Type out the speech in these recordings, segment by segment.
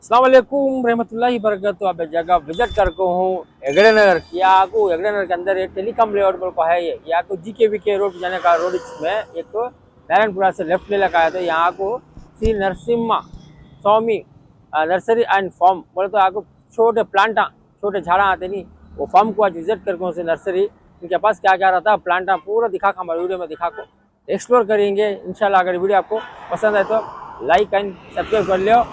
अस्सलाम वालेकुम रहमतुल्लाहि बरकातहू। अब जगह विजिट करके हूँ हेगड़े नगर। यहाँ को हेगड़े नगर के अंदर एक टेलीकॉम लेआउट बोल को है। ये यहाँ को GKVK रोड जाने का रोड में एक नारायणपुरा से लेफ्ट ले लगा है। तो यहाँ को श्री नरसिम्हा स्वामी नर्सरी एंड फार्म बोले तो यहाँ को छोटे प्लांटा छोटे झाड़ा आते नहीं, वो फार्म को आज विजिट करके उनसे नर्सरी इनके पास क्या क्या रहता है प्लांटा पूरा दिखा हमारे वीडियो में दिखा को एक्सप्लोर करेंगे इंशाल्लाह। अगर वीडियो आपको पसंद है तो लाइक एंड सब्सक्राइब कर लियो।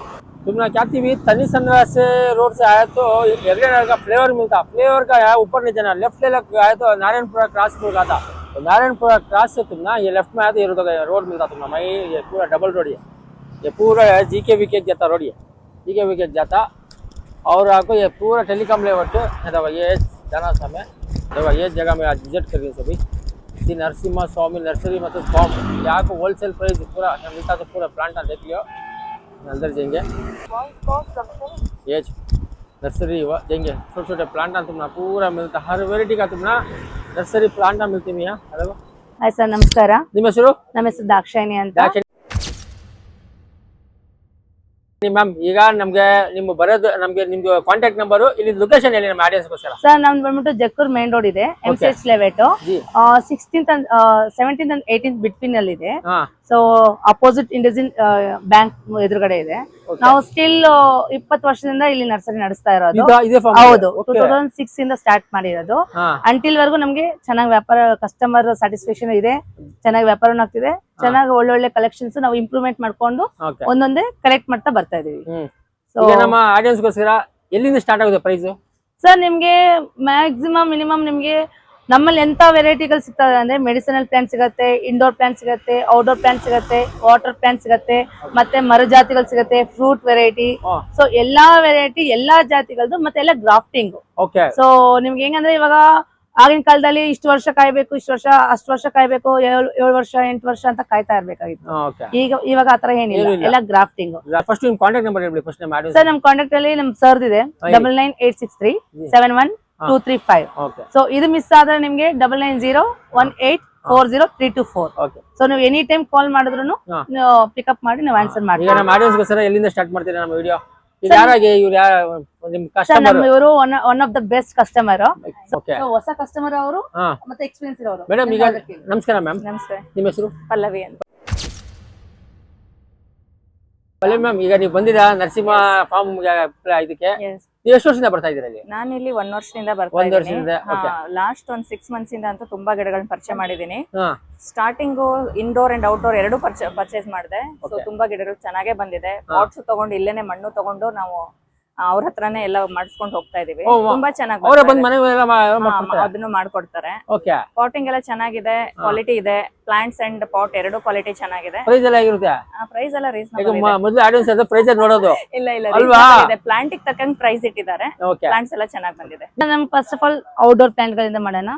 तुमने क्या थी भी तनी संद्रा से रोड से आया तो हेगड़े नगर का फ्लेवर मिलता, फ्लेवर का यहाँ ऊपर नहीं जाना, लेफ्ट ले लग आया तो नारायणपुरा क्रॉस रोड आता। तो नारायणपुरा क्रॉस से तुम ना ये लेफ्ट में आया तो ये रोड मिलता तुमने मैं ये पूरा डबल रोड है, ये पूरा GKVK जाता रोड है, GKVK जाता। और आपको ये पूरा टेलीकॉम लेआउट है। ये जाना समय देखो ये जगह में आज विजिट करिए सभी। श्री नरसिम्हा स्वामी नर्सरी मतलब फॉर्म यहाँ को होलसेल प्राइस पूरा मिलता तो पूरा प्लांट देख लियो। अंदर जाएंगे ये नर्सरी हुआ जाएंगे, छोटे छोटे प्लांटा तुमना पूरा मिलता, हर वेराइटी का तुमना नर्सरी प्लांटा मिलती है यहाँ। हेलो ಹಾಯ್ ಸರ್, ನಮಸ್ಕಾರ. ನಿಮ್ಮ ಹೆಸರು? ನಮ್ಮ ಹೆಸರು ದಾಕ್ಷಾಯಿಣಿ ಅಂತ. ಮ್ಯಾಮ್ ಈಗ ನಮ್ಗೆ ನಿಮ್ಮ ಬರೋದು ನಮ್ಗೆ ನಿಮ್ದು ಕಾಂಟ್ಯಾಕ್ಟ್ ನಂಬರ್ ಇಲ್ಲಿ ಲೊಕೇಶನ್ ಹೇಳಿ ನಮ್ಮ ಆಡಿಯನ್ಸ್ಗೋಸ್ಕರ. ಸರ್ ನಮ್ದು ಬಂದ್ಬಿಟ್ಟು ಜಕ್ಕೂರ್ ಮೇನ್ ರೋಡ್ ಇದೆ, MCH ಲೆವೆಟ್ 16th and 17th and 18th between ಅಲ್ಲಿ ಇದೆ. ಸೊ ಅಪೋಸಿಟ್ ಇಂಡಿಯನ್ ಬ್ಯಾಂಕ್ ಎದುರುಗಡೆ ಇದೆ. ನಾವು ಸ್ಟಿಲ್ 20 ವರ್ಷದಿಂದ ಇಲ್ಲಿ ನರ್ಸರಿ ನಡೆಸ್ತಾ ಇರೋದು. ಹೌದು, 2006 ಇಂದ ಸ್ಟಾರ್ಟ್ ಮಾಡಿರೋದು. ಅಂಟಿಲ್ ವರ್ಗು ನಮ್ಗೆ ಚೆನ್ನಾಗಿ ವ್ಯಾಪಾರ, ಕಸ್ಟಮರ್ ಸ್ಯಾಟಿಸ್ಫ್ಯಾಕ್ಷನ್ ಇದೆ, ಚೆನ್ನಾಗಿ ವ್ಯಾಪಾರ ಆಗ್ತಿದೆ, ಚೆನ್ನಾಗಿ ಒಳ್ಳೊಳ್ಳೆ ಕಲೆಕ್ಷನ್ಸ್ ನಾವು ಇಂಪ್ರೂವ್ಮೆಂಟ್ ಮಾಡ್ಕೊಂಡು ಒಂದೊಂದೇ ಕಲೆಕ್ಟ್ ಮಾಡ್ತಾ ಬರ್ತಾ ಇದೀವಿ. ಸೊ ನಮ್ಮ ಆಡಿಯನ್ಸ್ಗೋಸ್ಕರ ಎಲ್ಲಿಂದ ಸ್ಟಾರ್ಟ್ ಆಗುತ್ತೆ ಪ್ರೈಸ್? ಸರ್ ನಿಮ್ಗೆ ಮ್ಯಾಕ್ಸಿಮಮ್ ಮಿನಿಮಮ್ ನಿಮ್ಗೆ ನಮ್ಮಲ್ಲಿ ಎಂತ ವೆರೈಟಿಗಳು ಸಿಗ್ತದೆ ಅಂದ್ರೆ ಮೆಡಿಸಿನಲ್ ಪ್ಲಾಂಟ್ ಸಿಗತ್ತೆ, ಇಂಡೋರ್ ಪ್ಲಾಂಟ್ ಸಿಗತ್ತೆ, ಔಟ್ಡೋರ್ ಪ್ಲಾಂಟ್ ಸಿಗತ್ತೆ, ವಾಟರ್ ಪ್ಲಾಂಟ್ ಸಿಗತ್ತೆ, ಮತ್ತೆ ಮರ ಜಾತಿಗಳು ಸಿಗತ್ತೆ, ಫ್ರೂಟ್ ವೆರೈಟಿ. ಸೊ ಎಲ್ಲಾ ವೆರೈಟಿ ಎಲ್ಲಾ ಜಾತಿಗಳದ್ದು ಮತ್ತೆ ಎಲ್ಲ ಗ್ರಾಫ್ಟಿಂಗ್. ಸೊ ನಿಮ್ಗೆ ಹೆಂಗಂದ್ರೆ ಇವಾಗ ಆಗಿನ ಕಾಲದಲ್ಲಿ ಇಷ್ಟು ವರ್ಷ ಕಾಯ್ಬೇಕು, ಇಷ್ಟು ವರ್ಷ ಅಷ್ಟು ವರ್ಷ ಕಾಯ್ಬೇಕು, 7 ವರ್ಷ 8 ವರ್ಷ ಅಂತ ಕಾಯ್ತಾ ಇರ್ಬೇಕಾಗಿತ್ತು. ಇವಾಗ ಆತರ ಏನಿಲ್ಲ, ಎಲ್ಲ ಗ್ರಾಫ್ಟಿಂಗ್. ಸರ್ ನಮ್ ಕಾಂಟ್ಯಾಕ್ಟ್ ಅಲ್ಲಿ ನಮ್ ಸರ್ದ್ ಇದೆ 9986371235. ಸೊ ಇದು ಮಿಸ್ ಆದ್ರೆ ನಿಮ್ಗೆ 9901840324. ಸೊ ನೀವು ಎನಿ ಟೈಮ್ ಕಾಲ್ ಮಾಡಿದ್ರು ಪಿಕಪ್ ಮಾಡಿ ನಾವು ಆನ್ಸರ್ ಮಾಡ್ತೀವಿ. ಎಲ್ಲಿಂದ ಸ್ಟಾರ್ಟ್ ಮಾಡ್ತೀರಾ ನಮ್ಮ ವಿಡಿಯೋ? ಇವರು one of the best customer, ಹೊಸ ಕಸ್ಟಮರ್ ಅವರು ಮತ್ತೆ ಎಕ್ಸ್ಪೀರಿಯನ್ಸ್ ಇರೋರು. ಮೇಡಮ್ ಈಗ ನಮಸ್ಕಾರ ಮ್ಯಾಮ್. ನಮಸ್ತೆ. ನಿಮ್ಮ ಹೆಸರು? ಪಲ್ಲವಿ ಅಂತ. ಪಲ್ಲವಿ ಮ್ಯಾಮ್, ಈಗ ನೀವು ಬಂದಿರಾ ನರಸಿಂಹ ಫಾರ್ಮ್ ಇದಕ್ಕೆ, ನೀವು ಎಷ್ಟು ವರ್ಷದಿಂದ ಬರ್ತಾ ಇದ್ದೀರಾ ಇಲ್ಲಿ? ನಾನು ಇಲ್ಲಿ 1 ವರ್ಷದಿಂದ ಬರ್ತಾ ಇದ್ದೀನಿ. ಲಾಸ್ಟ್ ಒಂದು 6 months ಇಂದ ಅಂತೂ ತುಂಬಾ ಗಿಡಗಳನ್ನ ಪರಿಚಯ ಮಾಡಿದೀನಿ. ಸ್ಟಾರ್ಟಿಂಗ್ ಇಂಡೋರ್ ಅಂಡ್ ಔಟ್ಡೋರ್ ಎರಡು ಪರ್ಚೇಸ್ ಮಾಡಿದೆ. ಸೊ ತುಂಬಾ ಗಿಡಗಳು ಚೆನ್ನಾಗೇ ಬಂದಿದೆ. ಪಾಟ್ಸ್ ತಗೊಂಡು ಇಲ್ಲೇನೆ ಮಣ್ಣು ತಗೊಂಡು ನಾವು ಅವ್ರ ಹತ್ರನೇ ಎಲ್ಲ ಮಾಡಿಸ್ಕೊಂಡು ಹೋಗ್ತಾ ಇದೀವಿ. ತುಂಬಾ ಚೆನ್ನಾಗಿ ಅದನ್ನು ಮಾಡ್ಕೊಡ್ತಾರೆ. ಪಾಟಿಂಗ್ ಎಲ್ಲ ಚೆನ್ನಾಗಿದೆ, ಕ್ವಾಲಿಟಿ ಇದೆ. ಪ್ಲಾಂಟ್ಸ್ ಅಂಡ್ ಪಾಟ್ ಎರಡು ಕ್ವಾಲಿಟಿ ಚೆನ್ನಾಗಿದೆ. ಪ್ರೈಸ್ ಎಲ್ಲ ಹೇಗಿರುತ್ತೆ? ಪ್ರೈಸ್ ಎಲ್ಲ ರೀಸನಬಲ್ ಇದೆ. ಮೊದಲು ಆಡಿಯನ್ಸ್ ಅದು ಪ್ರೈಸ್ ನೋಡೋದು ಇಲ್ಲ ಇಲ್ಲ, ಪ್ಲಾಂಟ್ ತಕ್ಕಂಗೆ ಪ್ರೈಸ್ ಇಟ್ಟಿದ್ದಾರೆ. ಪ್ಲಾಂಟ್ಸ್ ಎಲ್ಲ ಚೆನ್ನಾಗಿ ಬಂದಿದೆ. ನಮ್ first of all outdoor plant ಗಳಿಂದ ಮಾಡೋಣ.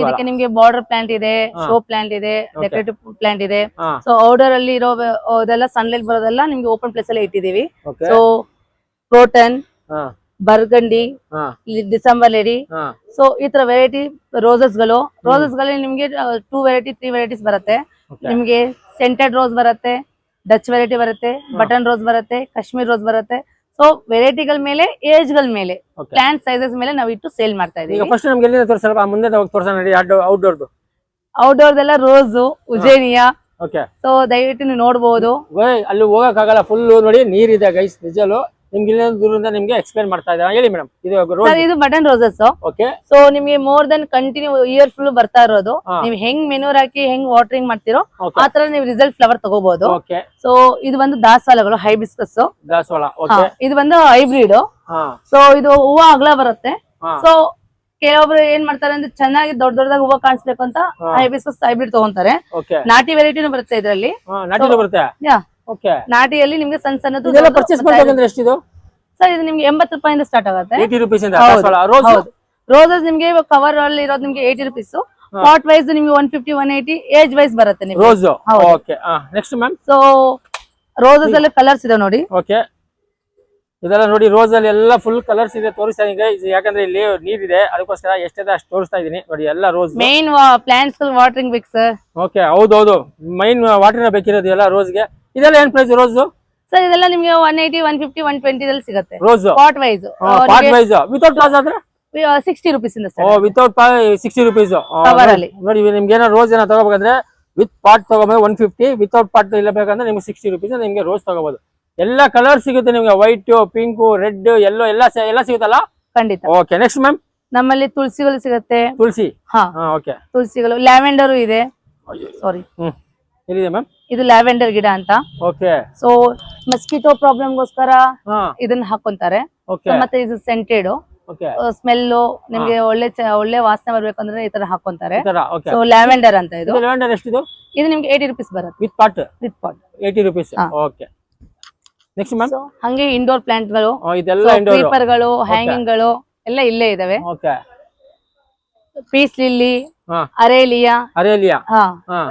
ಇದಕ್ಕೆ ನಿಮ್ಗೆ ಬಾರ್ಡರ್ ಪ್ಲಾಂಟ್ ಇದೆ, ಶೋ ಪ್ಲಾಂಟ್ ಇದೆ, ಡೆಕೋರೇಟಿವ್ ಪ್ಲಾಂಟ್ ಇದೆ. ಸೊ ಔಟ್ಡೋರ್ ಅಲ್ಲಿ ಇರೋ ಇದೆಲ್ಲ ಸನ್ಲೈಟ್ ಬರೋದೆಲ್ಲ ನಿಮ್ಗೆ ಓಪನ್ ಪ್ಲೇಸ್ ಅಲ್ಲಿ ಇಟ್ಟಿದೀವಿ. So croton, burgundy, December lady, so ಈ ತರ ವೆರೈಟಿ ರೋಸಸ್ ಗಳಲ್ಲಿ ನಿಮ್ಗೆ 2 ವೆರೈಟಿ 3 ವೆರೈಟೀಸ್ ಬರುತ್ತೆ. ನಿಮ್ಗೆ ಸೆಂಟೆಡ್ ರೋಸ್ ಬರುತ್ತೆ, ಡಚ್ ವೆರೈಟಿ ಬರುತ್ತೆ, ಬಟನ್ ರೋಸ್ ಬರುತ್ತೆ, ಕಾಶ್ಮೀರ್ ರೋಸ್ ಬರುತ್ತೆ. ಸೊ ವೆರೈಟಿಗಳ ಮೇಲೆ, ಏಜ್ ಗಳ ಮೇಲೆ, ಪ್ಲಾಂಟ್ ಸೈಜಸ್ ಮೇಲೆ ನಾವು ಇಟ್ಟು ಸೇಲ್ ಮಾಡ್ತಾ ಇದೀವಿ. ಔಟ್ಡೋರ್ದೆಲ್ಲ ರೋಸು, ಉಜೇನಿಯಾ. ಸೊ ದಯವಿಟ್ಟು ನೀವು ನೋಡಬಹುದು. ಅಲ್ಲಿ ಹೋಗಕ್ಕಾಗಲ್ಲ, ಫುಲ್ ನೋಡಿ ನೀರಿದೆ ಗೈಸ್, ನಿಜಲು ನಿಮ್ಗೆ ಇಲ್ಲಿಂದ ದೂರದಿಂದ ನಿಮ್ಗೆ ಎಕ್ಸ್ಪ್ಲೇನ್ ಮಾಡ್ತಾ ಇದ್ದಾರೆ. ಹೇಳಿ ಮೇಡಮ್. ಇದು ಬಟನ್ ರೋಸಸ್. ಸೊ ನಿಮ್ಗೆ more than continue year full ಬರ್ತಾ ಇರೋದು. ನೀವು ಹೆಂಗ್ ಮೆನೂರ್ ಹಾಕಿ ಹೆಂಗ್ ವಾಟರಿಂಗ್ ಮಾಡ್ತಿರೋ ಆತರ ನೀವು ರಿಸಲ್ಟ್ ಫ್ಲವರ್ ತಗೋಬಹುದು. ಸೊ ಇದು ಬಂದು ದಾಸವಾಳಗಳು, ಹೈಬಿಸ್ಕಸ್ ದಾಸವಾಳ. ಇದು ಬಂದು ಹೈಬ್ರಿಡ್. ಸೊ ಇದು ಹೂವ ಅಗಲ ಬರುತ್ತೆ. ಸೊ ಕೆಲವೊಬ್ರು ಏನ್ ಮಾಡ್ತಾರೆ ಅಂದ್ರೆ ಚೆನ್ನಾಗಿ ದೊಡ್ಡದಾಗ ಹೂವ ಕಾಣಿಸ್ಬೇಕು ಅಂತ ಹೈಬಿಸ್ಕಸ್ ಹೈಬ್ರಿಡ್ ತಗೊಂತಾರೆ. ನಾಟಿ ವೆರೈಟಿನೂ ಬರುತ್ತೆ ಇದರಲ್ಲಿ. ನಾಟಿಯಲ್ಲಿ ನಿಮ್ಗೆ ಸಣ್ಣ ಸಣ್ಣದು ಸರ್ ಇದು ನಿಮ್ಗೆ 80 ರೂಪಾಯಿಂದ ಸ್ಟಾರ್ಟ್ ಆಗುತ್ತೆ. ರೋಸಸ್ ನಿಮ್ಗೆ ಕವರ್ ಅಲ್ಲಿ ಇರೋದು ನಿಮ್ಗೆ 80 ರೂಪೀಸ್. ಪಾಟ್ ವೈಸ್ ನಿಮ್ಗೆ 150 180 ಏಜ್ ವೈಸ್ ಬರುತ್ತೆ ನಿಮ್ಗೆ. ಸೊ ರೋಸಸ್ ಅಲ್ಲಿ ಕಲರ್ಸ್ ಇದೆ ನೋಡಿ. ಇದೆಲ್ಲ ನೋಡಿ, ರೋಸ್ ಅಲ್ಲಿ ಎಲ್ಲ ಫುಲ್ ಕಲರ್ಸ್ ಇದೆ, ತೋರಿಸ್ತಾ ಇದೀನಿ. ಯಾಕಂದ್ರೆ ಇಲ್ಲಿ ನೀರಿದೆ, ಅದಕ್ಕೋಸ್ಕರ ಎಷ್ಟಿದೆ ಅಷ್ಟು ತೋರಿಸ್ತಾ ಇದೀನಿ ನೋಡಿ. ಎಲ್ಲ ರೋಸ್ ಮೇನ್ ಪ್ಲಾಂಟ್ಸ್ ವಾಟರಿಂಗ್ ಬೇಕು ಸರ್. ಹೌದೌದು, ಮೈನ್ ವಾಟರ್ ಬೇಕಿರೋದು ಎಲ್ಲ ರೋಸ್ಗೆ. ಇದೆಲ್ಲ ಏನ್ ಪ್ರೈಸ್ ರೋಸ್? ಸರ್ ಇದೆಲ್ಲ ನಿಮ್ಗೆ 180 150 120 ದಲ್ಲಿ ಸಿಗುತ್ತೆ rose pot wise without pass ಆದ್ರೆ 60 rupees ಇಂದ ವಿತೌಟ್ 60 rupees ಕವರ್ ಅಲ್ಲಿ ನೋಡಿ ನಿಮ್ಗೆ ಏನೋ ರೋಸ್ ಏನೋ ತಗೋಬೇಕಂದ್ರೆ ವಿತ್ ಪಾಟ್ ತಗೋಬೇಕು 150, ವಿತೌಟ್ ಪಾಟ್ ಇಲ್ಲ ಬೇಕಂದ್ರೆ ನಿಮ್ಗೆ 60 rupees ನಿಮ್ಗೆ ರೋಸ್ ತಗೋಬಹುದು. ಎಲ್ಲ ಕಲರ್ ಸಿಗುತ್ತೆ ನಿಮ್ಗೆ, ವೈಟ್, ಪಿಂಕ್, ರೆಡ್, ಯೆಲ್ಲೋ ಎಲ್ಲ ಸಿಗುತ್ತಲ್ಲ. ಖಂಡಿತ. ಓಕೆ, ನೆಕ್ಸ್ಟ್ ಮ್ಯಾಮ್ ನಮ್ಮಲ್ಲಿ ತುಳಸಿಗಳು ಸಿಗುತ್ತೆ. ತುಳಸಿ, ಹಾ ಓಕೆ. ತುಳಸಿಗಳು, ಲ್ಯಾವೆಂಡರ್ ಇದೆ. ಸಾರಿ, ಎಲ್ಲಿದೆ ಮ್ಯಾಮ್? ಇದು ಲ್ಯಾವೆಂಡರ್ ಗಿಡ ಅಂತ. ಓಕೆ. ಸೊ ಮಸ್ಕಿಟೋ ಪ್ರಾಬ್ಲಮ್ ಗೋಸ್ಕರ ಇದನ್ನ ಹಾಕೊಂತಾರೆ. ಮತ್ತೆ ಇದು ಸೆಂಟೆಡ್ ಸ್ಮೆಲ್ ನಿಮ್ಗೆ ಒಳ್ಳೆ ವಾಸನೆ ಬರ್ಬೇಕಂದ್ರೆ ಈ ತರ ಹಾಕೊಂತಾರೆ. ಸೊ ಲ್ಯಾವೆಂಡರ್ ಅಂತ ಇದು. ಲ್ಯಾವೆಂಡರ್ ಎಷ್ಟಿದು? ಇದು ನಿಮ್ಗೆ 80 rupees ಬರುತ್ತೆ ವಿತ್ ಪಾಟ್. 80 rupees. ಹಾ. Okay, next ma'am? ಹಂಗೆ ಇಂಡೋರ್ ಪ್ಲಾಂಟ್ ಗಳು, ಇದೆಲ್ಲ ಇಂಡೋರ್ ಕ್ರೀಪರ್ ಗಳು, ಹ್ಯಾಂಗಿಂಗ್ ಗಳು ಎಲ್ಲ ಇಲ್ಲೇ ಇದಾವೆ. Okay. Peace lily, aralia.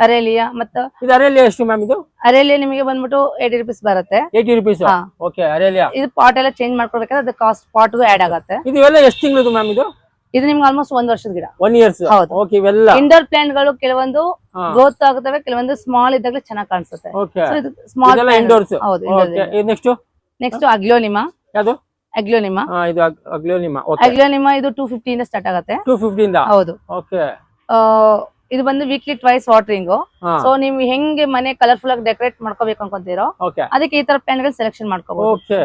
Aralia ಮತ್ತೆ ಇದು ಅರೇಲಿಯಾ ಎಷ್ಟು ಮ್ಯಾಮ್? ಇದು ಅರೇಲಿಯಾ ನಿಮಗೆ ಬಂದ್ಬಿಟ್ಟು 80 rupees ಬರುತ್ತೆ. 80 rupees. ಓಕೆ, ಅರೇಲಿಯಾ. ಇದು ಪಾಟ್ ಎಲ್ಲ ಚೇಂಜ್ ಮಾಡ್ಕೊಳ್ಬೇಕಾದ್ರೆ ಅದು ಕಾಸ್ಟ್ ಪಾಟ್ಗೂ ಆಡ್ ಆಗುತ್ತೆ. ಇದು ಎಲ್ಲ ಎಷ್ಟು ತಿಂಗಳದು ಮ್ಯಾಮ್? ಇದು ನಿಮ್ಗೆ ಆಲ್ಮೋಸ್ಟ್ 1 ವರ್ಷದ ಗಿಡ. 1 years. ಹೌದು. ಓಕೆ. ಇವೆಲ್ಲ ಇಂಡೋರ್ ಪ್ಲಾಂಟ್ ಗಳು ಕೆಲವೊಂದು ಗ್ರೋತ್ ಆಗುತ್ತವೆ, ಕೆಲವೊಂದು ಸ್ಮಾಲ್ ಇದ್ದಾಗಲೇ ಚೆನ್ನಾಗಿ ಕಾಣಿಸುತ್ತೆ. ಓಕೆ. ಇದು ಸ್ಮಾಲ್ ಇಂಡೋರ್ಸ್. ಹೌದು. ನೆಕ್ಸ್ಟ್ ಅಗ್ಲೋನಿಮಾ. ಯಾವುದು? ಅಗ್ಲೋನಿಮಾ. ಇದು ಅಗ್ಲೋನಿಮಾ. ಓಕೆ. ಅಗ್ಲೋನಿಮಾ ಇದು 250 ಇಂದ ಸ್ಟಾರ್ಟ್ ಆಗುತ್ತೆ. 250 ಇಂದ. ಹೌದು. ಓಕೆ. ಇದು ಬಂದು ವೀಕ್ಲಿ ಟ್ವೈಸ್ ವಾಟರಿಂಗ್. ಸೊ ನೀವು ಹೆಂಗೆ ಮನೆ ಕಲರ್ಫುಲ್ ಆಗಿ ಡೆಕೋರೇಟ್ ಮಾಡ್ಕೋಬೇಕು ಅನ್ಕೊಂತೀರೋ ಅದಕ್ಕೆ ಈ ತರ ಪ್ಲಾಂಟ್ ಗಳು ಸೆಲೆಕ್ಷನ್ ಮಾಡ್ಕೋಬಹುದು. ಓಕೆ.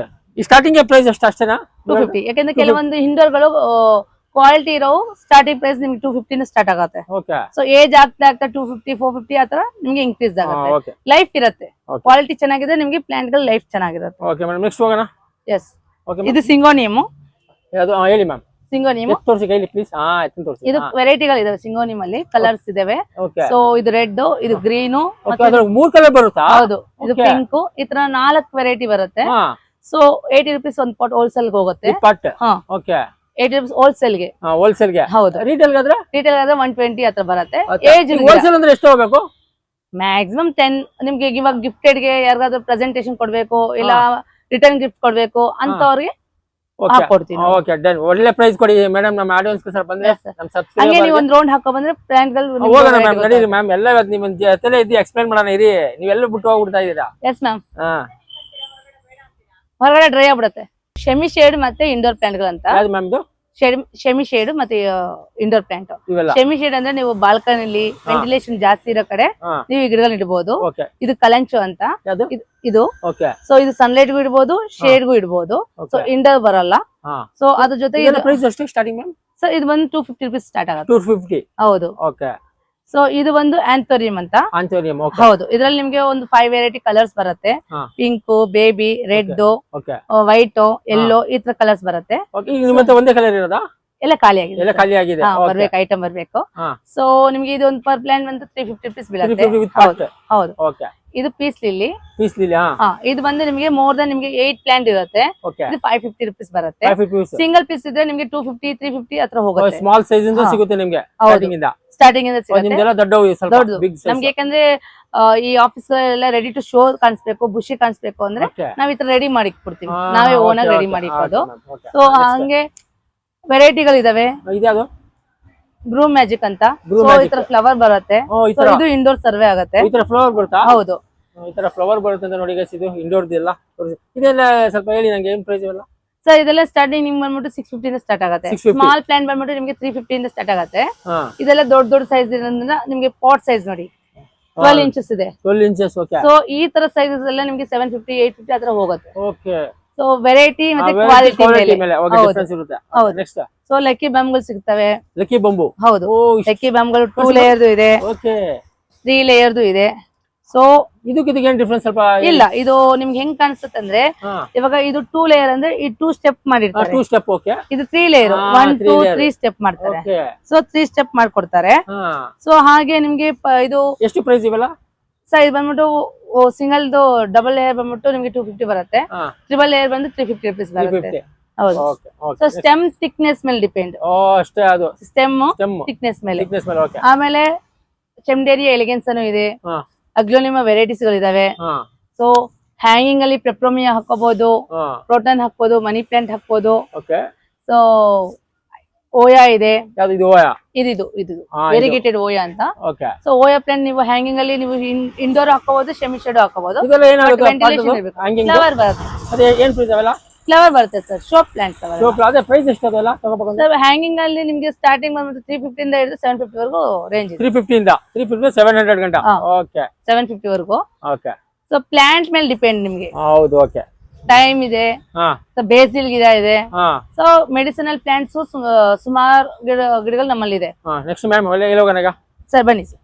ಸ್ಟಾರ್ಟಿಂಗ್ ಪ್ರೈಸ್ ಅಷ್ಟೇನಾ? 250. ಯಾಕಂದ್ರೆ ಕೆಲವೊಂದು ಇಂಡೋರ್ ಗಳು ಕ್ವಾಲಿಟಿ ಇರೋ ಸ್ಟಾರ್ಟಿಂಗ್ ಪ್ರೈಸ್ ನಿಮ್ಗೆ 250 ಇಂದ ಸ್ಟಾರ್ಟ್ ಆಗುತ್ತೆ. ಸೊ ಏಜ್ ಆಗ್ತಾ 250 450 ಆತರ ನಿಮ್ಗೆ ಇನ್ಕ್ರೀಸ್ ಆಗುತ್ತೆ. ಲೈಫ್ ಇರುತ್ತೆ. ಕ್ವಾಲಿಟಿ ಚೆನ್ನಾಗಿದೆ ನಿಮ್ಗೆ ಪ್ಲಾಂಟ್ ಗಳ ಲೈಫ್ ಚೆನ್ನಾಗಿರುತ್ತೆ. ಓಕೆ ಮೇಡಂ, ನೆಕ್ಸ್ಟ್ ಹೋಗೋಣ. ಎಸ್. ಇದು ಸಿಂಗೋನಿಯಮ್. ಯಾವುದು? ಹೇಳಿ ಮ್ಯಾಮ್. ಸಿಂಗೋನಿಯಮ್ ತೋರಿಸಿ ಕೈಲಿ ಪ್ಲೀಸ್. ತೋರಿಸಿ. ಇದು ವೆರೈಟಿಗಳು ಇದಾವೆ ಸಿಂಗೋನಿಯಮ್ ಅಲ್ಲಿ, ಕಲರ್ಸ್ ಇದಾವೆ. ಸೊ ಇದು ರೆಡ್, ಇದು ಗ್ರೀನ್, ಮೂರ್ ಕಲರ್ ಬರುತ್ತಾ? ಹೌದು. ಇದು ಪಿಂಕ್, ಈ ತರ 4 ವೆರೈಟಿ ಬರುತ್ತೆ. ಸೊ 80 rupees ಒಂದು ಪಾಟ್ ಹೋಲ್ಸೇಲ್ ಹೋಗುತ್ತೆ. ಓಕೆ. 80 rupees ಹೋಲ್ಸೇಲ್ ಗೆ. ಹೋಲ್ಸೇಲ್ ಗೆ. ಹೌದು. ರಿಟೇಲ್ ಗಾದ್ರೆ 120 ಹತ್ರ ಬರುತ್ತೆ. ಏಜ್ ಹೋಲ್ಸೇಲ್ ಅಂದ್ರೆ ಎಷ್ಟು ಹೋಗಬೇಕು? ಮ್ಯಾಕ್ಸಿಮಮ್ 10. ನಿಮ್ಗೆ ಇವಾಗ ಗಿಫ್ಟೆಡ್ ಗೆ ಯಾರಿಗಾದ್ರೂ ಪ್ರೆಸೆಂಟೇಶನ್ ಕೊಡ್ಬೇಕು, ಇಲ್ಲ ರಿಟರ್ನ್ ಗಿಫ್ಟ್ ಕೊಡ್ಬೇಕು ಅಂತವ್ರಿಗೆ ಹಾಕೊಡ್ತೀನಿ. Okay, done. ಒಳ್ಳೆ ಪ್ರೈಸ್ ಕೊಡಿ ಮೇಡಮ್, ನಮ್ಮ ಆಡಿಯನ್ಸ್ ಗೆ. ಸ್ವಲ್ಪ ಬಂದ್ರೆ ನಮ್ಮ ಸಬ್ಸ್ಕ್ರೈಬರ್ ಹಂಗೆ ನೀವು ಒಂದು ರೌಂಡ್ ಹಾಕೋ ಬಂದ್ರೆ ಪ್ಲಾಂಟ್ ಗಳು ಹೋಗೋಣ ಮ್ಯಾಮ್. ನಡೀರಿ ಮ್ಯಾಮ್, ಎಲ್ಲ ಇವತ್ತು ನಿಮ್ಮ ಜೊತೆಲೇ ಇದ್ದು ಎಕ್ಸ್ಪ್ಲೈನ್ ಮಾಡೋಣ. ಇರಿ, ನೀವೆಲ್ಲ ಬಿಟ್ಟು ಹೋಗ್ಬಿಡ್ತಾ ಇದೀರಾ. Yes ma'am. ಹೊರಗಡೆ ಡ್ರೈ ಆಗ್ಬಿಡುತ್ತೆ. ಶೆಮಿ ಶೇಡ್ ಮತ್ತೆ ಇಂಡೋರ್ ಪ್ಲಾಂಟ್ ಗಳಂತ. ಯಾವುದು ಮ್ಯಾಮ್ ಇದು? ಶೆಮಿ ಶೇಡ್ ಮತ್ತೆ ಇಂಡೋರ್ ಪ್ಲಾಂಟ್. ಶೆಮಿ ಶೇಡ್ ಅಂದ್ರೆ ನೀವು ಬಾಲ್ಕನಿಲಿ ವೆಂಟಿಲೇಷನ್ ಜಾಸ್ತಿ ಇರೋ ಕಡೆ ನೀವು ಈ ಗಿಡಗಳನ್ನ ಇಡಬಹುದು. ಇದು ಕಲಂಚು ಅಂತ. ಇದು ಸೊ ಇದು ಸನ್ಲೈಟ್ ಗೂ ಇಡಬಹುದು, ಶೇಡ್ ಗೂ ಇಡಬಹುದು. ಸೊ ಇಂಡೋರ್ ಬರಲ್ಲ. ಸೊ ಅದ್ರ ಜೊತೆ ಸರ್ ಇದು ಬಂದು 250 rupees ಸ್ಟಾರ್ಟ್ ಆಗುತ್ತೆ. 250. ಹೌದು. ಓಕೆ. ಸೊ ಇದು ಒಂದು ಆಂಥೋರಿಯಂ ಅಂತ. ಹೌದು. ಇದ್ರಲ್ಲಿ ನಿಮ್ಗೆ ಒಂದು 5 ವೆರೈಟಿ ಕಲರ್ಸ್ ಬರುತ್ತೆ. Pink, baby, red, white, yellow, ಈ ತರ ಕಲರ್ಸ್ ಬರುತ್ತೆ. ಒಂದೇ ಕಲರ್ ಇರೋದಾ? ಎಲ್ಲ ಖಾಲಿ ಆಗಿದೆ. ಬರ್ಬೇಕು, ಐಟಮ್ ಬರ್ಬೇಕು. ಸೊ ನಿಮ್ಗೆ ಇದು ಒಂದು ಪರ್ ಪ್ಲಾಂಟ್ ಬಂದು 350 rupees ಬೀಳುತ್ತೆ. ಹೌದು. ಇದು ಪೀಸ್ ಲಿಲ್ಲಿ. ಇದು ಬಂದು ನಿಮ್ಗೆ ಮೋರ್ ದನ್ ನಿಮ್ಗೆ 8 ಪ್ಲಾಂಟ್ ಇರುತ್ತೆ. ಇದು 550 rupees ಬರುತ್ತೆ. ಸಿಂಗಲ್ ಪೀಸ್ ಇದ್ರೆ ನಿಮ್ಗೆ 250 350 ಹತ್ರ ಹೋಗುತ್ತೆ. ಸ್ಮಾಲ್ ಸೈಜ್ ಇಂದ ಸಿಗುತ್ತೆ ನಿಮ್ಗೆ ಸ್ಟಾರ್ಟಿಂಗ್ ಇಂದ ಸಿಗುತ್ತೆ. ದೊಡ್ಡದು ನಮ್ಗೆ ಯಾಕಂದ್ರೆ ಈ ಆಫೀಸ್ ಎಲ್ಲ ರೆಡಿ ಟು ಶೋ ಕಾಣಿಸ್ಬೇಕು, ಬುಷಿ ಕಾಣಿಸ್ಬೇಕು ಅಂದ್ರೆ ನಾವ್ ಈ ತರ ರೆಡಿ ಮಾಡಿ ಕೊಡ್ತೀವಿ. ನಾವೇ ಓನ್ ಆಗಿ ರೆಡಿ ಮಾಡಿಕೊದು. ಸೊ ಹಂಗೆ ವೆರೈಟಿಗಳು ಇದಾವೆ. ಬ್ರೂಮ್ ಮ್ಯಾಜಿಕ್ ಅಂತ. ಸೊ ಈ ತರ ಫ್ಲವರ್ ಬರುತ್ತೆ. ಇದು ಇಂಡೋರ್ ಸರ್ವೆ ಆಗುತ್ತೆ. ಈ ತರ ಫ್ಲವರ್ ಬರುತ್ತಾ? ಹೌದು. ಈ ತರ ಫ್ಲವರ್ ಬರುತ್ತೆ ಅಂತ ನೋಡಿ ಗೈಸ್. ಇದು ಇಂಡೋರ್ ಇದೆಲ್ಲ. ಇದೆಲ್ಲ ಸ್ವಲ್ಪ ಹೇಳಿ ನಂಗೆ, ಏನ್ ಪ್ರೈಸ್ ಇವೆಲ್ಲ? ಸರ್ ಇದೆಲ್ಲ ಸ್ಟಾರ್ಟಿಂಗ್ ನಿಮ್ಗೆ ಬಂದ್ಬಿಟ್ಟು 650 ಇಂದ ಸ್ಟಾರ್ಟ್ ಆಗುತ್ತೆ. ಸ್ಮಾಲ್ ಪ್ಲಾಂಟ್ ಬಂದ್ಬಿಟ್ಟು ನಿಮ್ಗೆ 350 ಇಂದ ಸ್ಟಾರ್ಟ್ ಆಗುತ್ತೆ. ಇದೆಲ್ಲ ದೊಡ್ಡ ಸೈಜ್ ಇರೋದ್ರಿಂದ ನಿಮ್ಗೆ ಪಾಟ್ ಸೈಜ್ ನೋಡಿ 12 inches ಇದೆ. 12 inches. ಓಕೆ. ಸೊ ಈ ತರ ಸೈಜಸ್ ಎಲ್ಲ ನಿಮ್ಗೆ 750 850 ಹತ್ರ ಹೋಗುತ್ತೆ. ಓಕೆ. ಸೊ ವೆರೈಟಿ ಮತ್ತೆ ಕ್ವಾಲಿಟಿ ಮೇಲೆ ಡಿಫರೆನ್ಸ್ ಇರುತ್ತೆ. ನೆಕ್ಸ್ಟ್ ಸೊ ಲಕ್ಕಿ ಬಾಂಬ್ಗಳು ಸಿಗ್ತವೆ. Lucky bomb. ಹೌದು. ಲಕ್ಕಿ ಬಾಂಬ್ಗಳು 2 ಲೇಯರ್ದು ಇದೆ. ಓಕೆ. 3 ಲೇಯರ್ದು ಇದೆ. ಸೊ ಇದಕ್ಕೆ ಏನ್ ಡಿಫರೆನ್ಸ್ ಸ್ವಲ್ಪ? ಇಲ್ಲ, ಇದು ನಿಮ್ಗೆ ಹೆಂಗ್ ಕಾಣಿಸುತ್ತೆ ಅಂದ್ರೆ ಇವಾಗ ಇದು 2 ಲೇಯರ್ ಅಂದ್ರೆ ಈ 2 ಸ್ಟೆಪ್ ಮಾಡಿರ್ತಾರೆ. 2 ಸ್ಟೆಪ್. ಓಕೆ. ಇದು 3 ಲೇಯರ್ 1 2 3 ಸ್ಟೆಪ್ ಮಾಡ್ತಾರೆ. ಸೊ 3 ಸ್ಟೆಪ್ ಮಾಡ್ಕೊಡ್ತಾರೆ. ಸೊ ಹಾಗೆ ನಿಮ್ಗೆ ಇದು ಎಷ್ಟು ಪ್ರೈಸ್ ಇವೆಲ್ಲ? ಸರ್ ಇದು ಬಂದ್ಬಿಟ್ಟು ಸಿಂಗಲ್ ಡಬಲ್ ಲೇಯರ್ ಬಂದ್ಬಿಟ್ಟು ನಿಮ್ಗೆ 250 ಬರುತ್ತೆ. ಟ್ರಿಬಲ್ ಲೇಯರ್ ಬಂದು 350 rupees ಬರುತ್ತೆ. ಹೌದು. ಸೊ ಸ್ಟೆಮ್ ಥಿಕ್ನೆಸ್ ಮೇಲೆ ಡಿಪೆಂಡ್. ಅಷ್ಟೇ. ಅದು ಸ್ಟೆಮ್ ಥಿಕ್ನೆಸ್ ಮೇಲೆ. ಆಮೇಲೆ ಚೆಮ್ಡೇರಿಯಾ ಎಲಿಗೆನ್ಸ್ ಅನ್ನು ಇದೆ. ಅಗ್ಲೋನಿಮಾ ವೆರೈಟೀಸ್ ಗಳು ಇದಾವೆ. ಸೊ ಹ್ಯಾಂಗಿಂಗ್ ಅಲ್ಲಿ ಪೆಪ್ರೋಮಿಯಾ ಹಾಕೋಬಹುದು, ಪ್ರೋಟನ್ ಹಾಕ್ಬೋದು, ಮನಿ ಪ್ಲಾಂಟ್ ಹಾಕ್ಬೋದು. ಸೊ ಓಯಾ ಇದೆ. ಯಾವ್ದು ಇದು ಓಯಾ? ಇದು ವೆರಿಗೇಟೆಡ್ ಓಯಾ ಅಂತ. ಓಕೆ. ಸೊ ಓಯಾ ಪ್ಲಾಂಟ್ ನೀವು ಹ್ಯಾಂಗಿಂಗ್ ಅಲ್ಲಿ ನೀವು ಇಂಡೋರ್ ಹಾಕೋಬಹುದು, ಸೆಮಿ ಶೇಡ್ ಹಾಕೋಬಹುದು. ಇದೆಲ್ಲ ಏನಾಗುತ್ತೆ? ಫ್ಲವರ್ ಬರುತ್ತೆ. ಅದೇ ಏನ್ ಪ್ರೈಸ್ ಅವೆಲ್ಲ? ಫ್ಲವರ್ ಬರುತ್ತೆ ಸರ್, ಶೋ ಪ್ಲಾಂಟ್ಸ್ ಅವೆಲ್ಲ. ಶೋ ಪ್ಲಾಂಟ್ ಅದೇ ಪ್ರೈಸ್ ಎಷ್ಟು ಅದೆಲ್ಲ ತಗೋಬೇಕು ಸರ್? ಹ್ಯಾಂಗಿಂಗ್ ಅಲ್ಲಿ ನಿಮಗೆ ಸ್ಟಾರ್ಟಿಂಗ್ ಬಂದ್ಬಿಟ್ಟು 350 ಇಂದ ಹಿಡಿದು 750 ವರೆಗೂ ರೇಂಜ್ ಇದೆ. 350 ಇಂದ 350 700 ಗಂಟ. ಓಕೆ. 750 ವರೆಗೂ. ಓಕೆ. ಸೊ ಪ್ಲಾಂಟ್ ಮೇಲೆ ಡಿಪೆಂಡ್ ನಿಮಗೆ. ಹೌದು. ಓಕೆ. ಟೈಮ್ ಇದೆ, ಬೇಸಿಲ್ ಗಿಡ ಇದೆ. ಸೊ ಮೆಡಿಸಿನಲ್ ಪ್ಲಾಂಟ್ಸ್ ಸುಮಾರು ಗಿಡಗಳು ನಮ್ಮಲ್ಲಿ ಇದೆ. ನೆಕ್ಸ್ಟ್ ಮ್ಯಾಮ್ ಹೋಗೋಣ ಸರ್. ಬನ್ನಿ ಸರ್.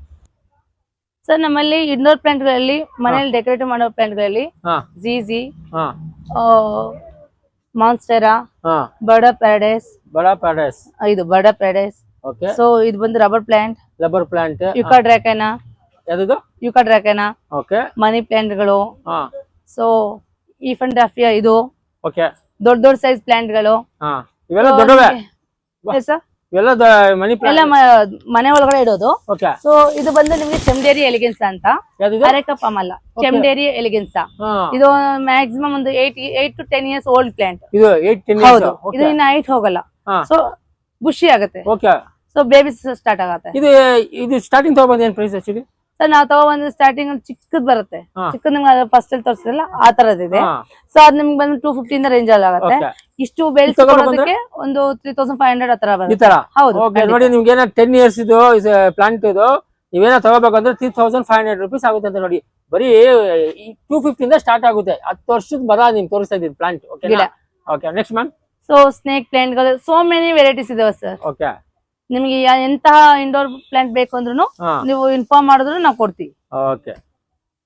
ಸರ್ ನಮ್ಮಲ್ಲಿ ಇಂಡೋರ್ ಪ್ಲಾಂಟ್ ಗಳಲ್ಲಿ, ಮನೆಯಲ್ಲಿ ಡೆಕೋರೇಟಿವ್ ಮಾಡೋ ಪ್ಲಾಂಟ್ ಗಳಲ್ಲಿ ಝೀಝಿ, ಮಾನ್ಸ್ಟೆರಾ, ಬರ್ಡಾ ಪ್ಯಾರಡೈಸ್. ಇದು ಬರ್ಡಾ ಪ್ಯಾರಡೈಸ್. ಸೊ ಇದು ಬಂದು ರಬ್ಬರ್ ಪ್ಲಾಂಟ್. ಯುಕಾ ಡ್ರಾಕನಾ. ಯುಕಾ ಡ್ರಾಕನಾ. ಮನಿ ಪ್ಲಾಂಟ್ ಗಳು. ಸೊ ಈಫಂಡಾಫಿಯಾ. ಇದು ದೊಡ್ಡ ಸೈಜ್ ಪ್ಲಾಂಟ್ ಗಳು. ಮನೆ ಒಳಗಡೆ ಇಡೋದು. ಸೊ ಇದು ಬಂದು ನಿಮ್ಗೆ ಚೆಮ್ಡೇರಿ ಎಲಿಗೆನ್ಸ್ ಅಂತ. ಅರೆಕಪಮ್ ಅಲ್ಲ, ಚೆಮ್ಡೇರಿ ಎಲಿಗೆನ್ಸ್. ಇದು ಮ್ಯಾಕ್ಸಿಮಮ್ ಒಂದು 8 to 10 years ಓಲ್ಡ್ ಪ್ಲಾಂಟ್. ಹೌದು. ಇದು ಇನ್ನ ಹೈಟ್ ಹೋಗಲ್ಲ. ಸೊ ಬುಷಿ ಆಗುತ್ತೆ. ಸೊ ಬೇಬಿ ಸ್ಟಾರ್ಟ್ ಆಗತ್ತೆ. ಇದು ಸ್ಟಾರ್ಟಿಂಗ್ ತಗೊಬಂದು ಏನ್ ಪ್ರೈಸ್ ಆಕ್ಚುಲಿ? ಸರ್ ನಾವು ತಗೊಬಂದು ಸ್ಟಾರ್ಟಿಂಗ್ ಚಿಕ್ಕದ್ ಬರುತ್ತೆ. ಚಿಕ್ಕದ್ ನಿಮ್ಗೆ ಫಸ್ಟ್ ಅಲ್ಲಿ ತೋರಿಸಿದ್ರಲ್ಲ ಆ ತರದಿದೆ. ಸೊ ಅದ್ ನಿಮ್ಗೆ ಬಂದು 250 ಇಂದ ರೇಂಜ್ ಅಲ್ಲಿ ಆಗುತ್ತೆ. ಇಷ್ಟು ಬೆಳೆಸೋದಕ್ಕೆ ಒಂದು 3500 ಆ ತರ ಬರುತ್ತೆ. ಹೌದು. ನೋಡಿ ನಿಮ್ಗೆ ಏನೋ 10 years ಇದು ಪ್ಲಾಂಟ್ ಇದು ನೀವೇನೋ ತಗೋಬೇಕಂದ್ರೆ 3500 rupees ಆಗುತ್ತೆ ಅಂತ ನೋಡಿ. ಬರೀ 250 ಇಂದ ಸ್ಟಾರ್ಟ್ ಆಗುತ್ತೆ. 10 ವರ್ಷದ ಮರ ನಿಮ್ಗೆ ತೋರಿಸ್ತಾ ಇದ್ದೀನಿ plant. Okay. Next ma'am. So snake plant ಗಳು ಸೋ ಮೆನಿ ವೆರೈಟೀಸ್ ಇದಾವೆ ಸರ್. ಓಕೆ. ನಿಮ್ಗೆ ಎಂತಹ ಇಂಡೋರ್ ಪ್ಲಾಂಟ್ ಬೇಕು ಅಂದ್ರೂ ನೀವು ಇನ್ಫಾರ್ಮ್ ಮಾಡಿದ್ರು ನಾವು ಕೊಡ್ತೀವಿ. ಓಕೆ.